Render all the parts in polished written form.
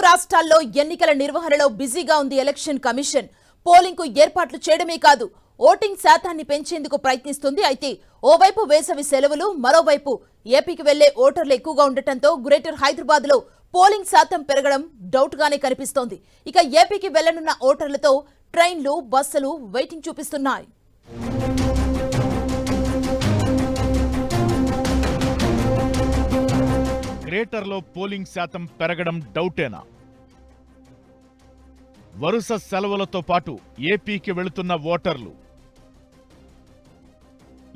రాష్ట్రాల్లో ఎన్నికల నిర్వహణలో బిజీగా ఉంది ఎలక్షన్ కమిషన్. పోలింగ్కు ఏర్పాట్లు చేయడమే కాదు, ఓటింగ్ శాతాన్ని పెంచేందుకు ప్రయత్నిస్తుంది. అయితే ఓవైపు వేసవి సెలవులు, మరోవైపు ఏపీకి వెళ్లే ఓటర్లు ఎక్కువగా ఉండటంతో గ్రేటర్ హైదరాబాద్ లో పోలింగ్ శాతం పెరగడం డౌట్ గానే కనిపిస్తోంది. ఇక ఏపీకి వెళ్లనున్న ఓటర్లతో ట్రైన్లు, బస్సులు వెయిటింగ్ చూపిస్తున్నాయి. గ్రేటర్లో పోలింగ్ శాతం పెరగడం డౌటేనా? వరుస సెలవులతో పాటు ఏపీకి వెళుతున్న ఓటర్లు.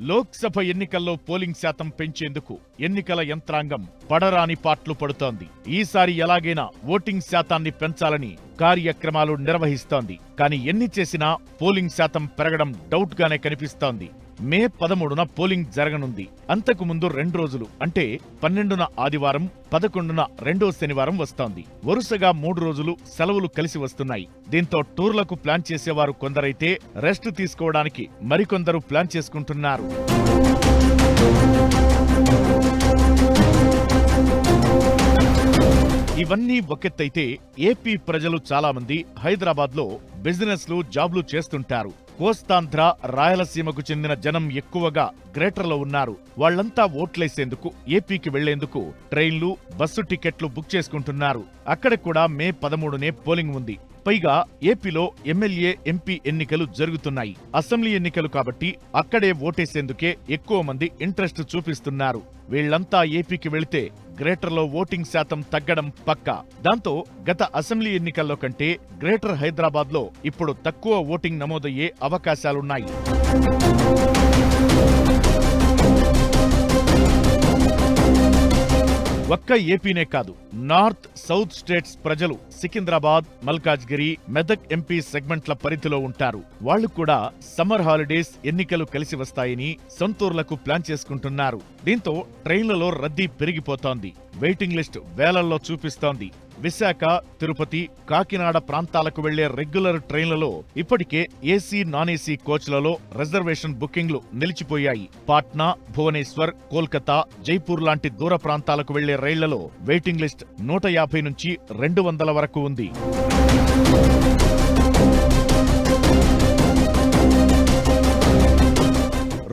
లోక్సభ ఎన్నికల్లో పోలింగ్ శాతం పెంచేందుకు ఎన్నికల యంత్రాంగం పడరాని పాట్లు పడుతోంది. ఈసారి ఎలాగైనా ఓటింగ్ శాతాన్ని పెంచాలని కార్యక్రమాలు నిర్వహిస్తోంది. కానీ ఎన్ని చేసినా పోలింగ్ శాతం పెరగడం డౌట్ గానే కనిపిస్తోంది. మే 13న పోలింగ్ జరగనుంది. అంతకు ముందు 2 రోజులు అంటే 12న ఆదివారం, 11న రెండో శనివారం వస్తోంది. వరుసగా 3 రోజులు సెలవులు కలిసి వస్తున్నాయి. దీంతో టూర్లకు ప్లాన్ చేసేవారు కొందరైతే రెస్ట్ తీసుకోవడానికి మరికొందరు ప్లాన్ చేసుకుంటున్నారు. ఇవన్నీ ఒకెత్తైతే ఏపీ ప్రజలు చాలా మంది హైదరాబాద్లో బిజినెస్లు, జాబ్లు చేస్తుంటారు. కోస్తాంధ్ర, రాయలసీమకు చెందిన జనం ఎక్కువగా గ్రేటర్లో ఉన్నారు. వాళ్లంతా ఓట్లేసేందుకు, ఏపీకి వెళ్లేందుకు ట్రైన్లు, బస్సు టికెట్లు బుక్ చేసుకుంటున్నారు. అక్కడ కూడా మే 13నే పోలింగ్ ఉంది. పైగా ఏపీలో ఎమ్మెల్యే, ఎంపీ ఎన్నికలు జరుగుతున్నాయి. అసెంబ్లీ ఎన్నికలు కాబట్టి అక్కడే ఓటేసేందుకే ఎక్కువ మంది ఇంట్రెస్ట్ చూపిస్తున్నారు. వీళ్లంతా ఏపీకి వెళితే గ్రేటర్లో ఓటింగ్ శాతం తగ్గడం పక్కా. దాంతో గత అసెంబ్లీ ఎన్నికల్లో కంటే గ్రేటర్ హైదరాబాద్లో ఇప్పుడు తక్కువ ఓటింగ్ నమోదయ్యే అవకాశాలున్నాయి. ఒక్క ఏపీనే కాదు, నార్త్, సౌత్ స్టేట్స్ ప్రజలు సికింద్రాబాద్, మల్కాజ్గిరి, మెదక్ ఎంపీ సెగ్మెంట్ల పరిధిలో ఉంటారు. వాళ్లు కూడా సమ్మర్ హాలిడేస్, ఎన్నికలు కలిసి వస్తాయని సొంతూర్లకు ప్లాన్ చేసుకుంటున్నారు. దీంతో ట్రైన్లలో రద్దీ పెరిగిపోతోంది. వెయిటింగ్ లిస్ట్ వేలల్లో చూపిస్తోంది. విశాఖ, తిరుపతి, కాకినాడ ప్రాంతాలకు వెళ్లే రెగ్యులర్ ట్రైన్లలో ఇప్పటికే ఏసీ, నాన్ ఏసీ కోచ్లలో రిజర్వేషన్ బుకింగ్లు నిలిచిపోయాయి. పాట్నా, భువనేశ్వర్, కోల్కతా, జైపూర్ లాంటి దూర ప్రాంతాలకు వెళ్లే రైళ్లలో వెయిటింగ్ లిస్ట్ 150 నుంచి 200 వరకు ఉంది.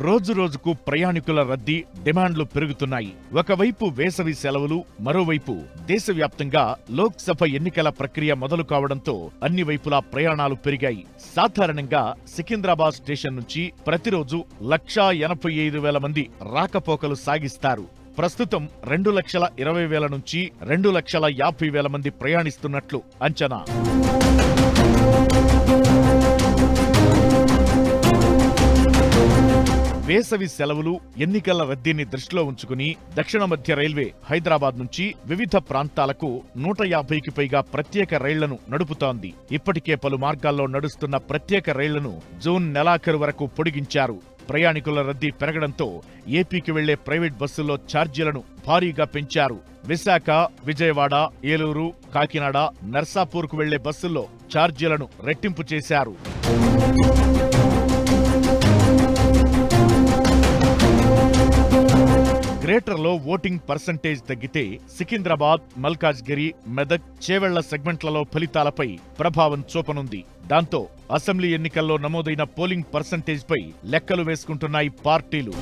రోజురోజుకు ప్రయాణికుల రద్దీ, డిమాండ్లు పెరుగుతున్నాయి. ఒకవైపు వేసవి సెలవులు, మరోవైపు దేశవ్యాప్తంగా లోక్సభ ఎన్నికల ప్రక్రియ మొదలు కావడంతో అన్ని వైపులా ప్రయాణాలు పెరిగాయి. సాధారణంగా సికింద్రాబాద్ స్టేషన్ నుంచి ప్రతిరోజు 1,85,000 మంది రాకపోకలు సాగిస్తారు. ప్రస్తుతం 2,20,000 నుంచి 2,50,000 మంది ప్రయాణిస్తున్నట్లు అంచనా. వేసవి సెలవులు, ఎన్నికల రద్దీని దృష్టిలో ఉంచుకుని దక్షిణ మధ్య రైల్వే హైదరాబాద్ నుంచి వివిధ ప్రాంతాలకు 150కి పైగా ప్రత్యేక రైళ్లను నడుపుతోంది. ఇప్పటికే పలు మార్గాల్లో నడుస్తున్న ప్రత్యేక రైళ్లను జూన్ నెలాఖరు వరకు పొడిగించారు. ప్రయాణికుల రద్దీ పెరగడంతో ఏపీకి వెళ్లే ప్రైవేట్ బస్సుల్లో ఛార్జీలను భారీగా పెంచారు. విశాఖ, విజయవాడ, ఏలూరు, కాకినాడ, నర్సాపూర్కు వెళ్లే బస్సుల్లో ఛార్జీలను రెట్టింపు చేశారు. గ్రేటర్లో ఓటింగ్ పర్సంటేజ్ తగ్గితే సికింద్రాబాద్, మల్కాజ్గిరి, మెదక్, చేవెళ్ల సెగ్మెంట్లలో ఫలితాలపై ప్రభావం చూపనుంది. దాంతో అసెంబ్లీ ఎన్నికల్లో నమోదైన పోలింగ్ పర్సంటేజ్పై లెక్కలు వేసుకుంటున్నాయి పార్టీలు.